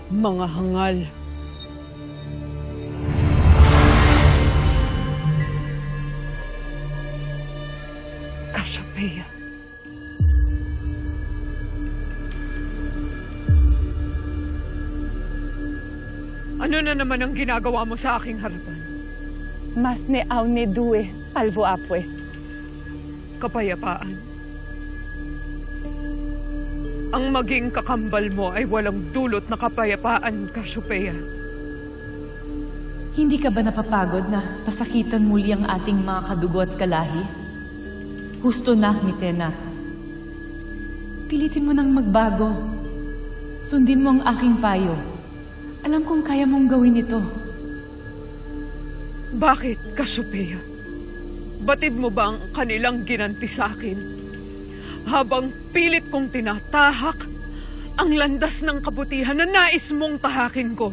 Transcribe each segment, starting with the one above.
Mga hangal. Cassiopeia. Ano na naman ang ginagawa mo sa aking harapan? Mas ne aw ne due, alvo apwe. Kapayapaan. Ang maging kakambal mo ay walang dulot na kapayapaan, Cassiopeia. Hindi ka ba napapagod na pasakitan muli ang ating mga kadugo at kalahi? Husto na, Mitena. Pilitin mo nang magbago. Sundin mo ang aking payo. Alam kong kaya mong gawin ito. Bakit, Cassiopeia? Batid mo ba ang kanilang ginanti sa akin? Habang pilit kong tinatahak ang landas ng kabutihan na nais mong tahakin ko.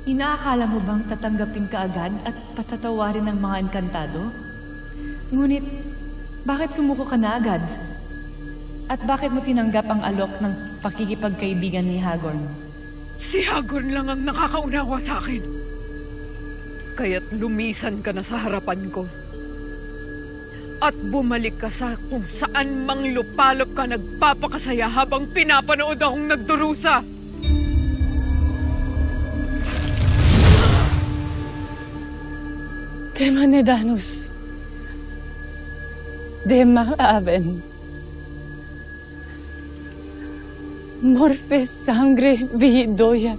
Inaakala mo bang tatanggapin ka agad at patatawarin ng mga engkantado? Ngunit, bakit sumuko ka na agad? At bakit mo tinanggap ang alok ng pakikipagkaibigan ni Hagorn? Si Hagorn lang ang nakakaunawa sa akin. Kaya't lumisan ka na sa harapan ko. At bumalik ka sa kung saan mang lupalop ka nagpapakasaya habang pinapanood akong nagdurusa. Tema ne danus. Dema aven. Morfe sangre vi doya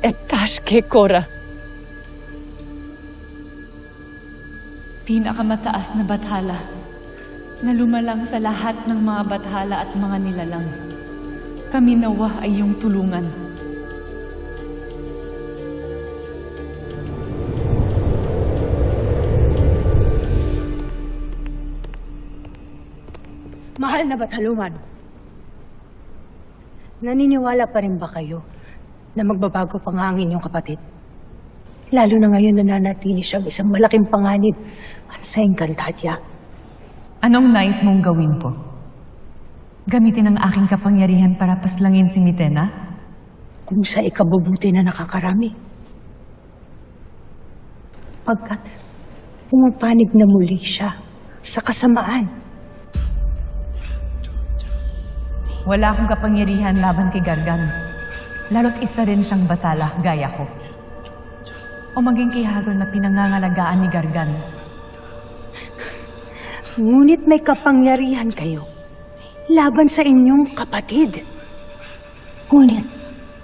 et tashke kora. Pinakamataas na bathala na lumalang sa lahat ng mga bathala at mga nilalang. Kami nawa ay iyong tulungan. Mahal na Bataluman, naniniwala pa rin ba kayo na magbabago pa nga ang inyong kapatid? Lalo na ngayon nananatili siyang isang malaking panganib para sa Encantadia. Anong nais mong gawin po? Gamitin ang aking kapangyarihan para paslangin si Mitena? Kung sa ikabubuti na nakakarami. Pagkat pumapanig na muli siya sa kasamaan. Wala akong kapangyarihan laban kay Gargan. Lalo't isa rin siyang batala, gaya ko. O maging kay Hagorn na pinangangalagaan ni Gargan. Ngunit may kapangyarihan kayo laban sa inyong kapatid. Ngunit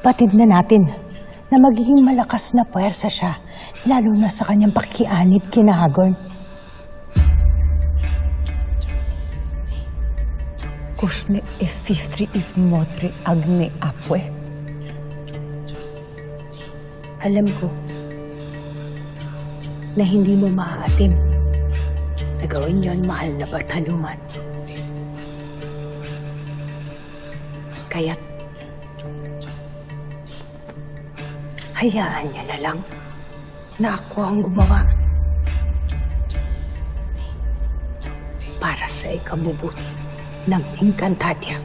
batid na natin na magiging malakas na puwersa siya, lalo na sa kanyang pakikianib kina Hagorn. Kusne e 53 if motri agne apwe. Alam ko na hindi mo maaatim na gawin yon, mahal na Bataluman. Kaya't hayaan niya na lang na ako ang gumawa para sa ikabubuti ng Encantadia.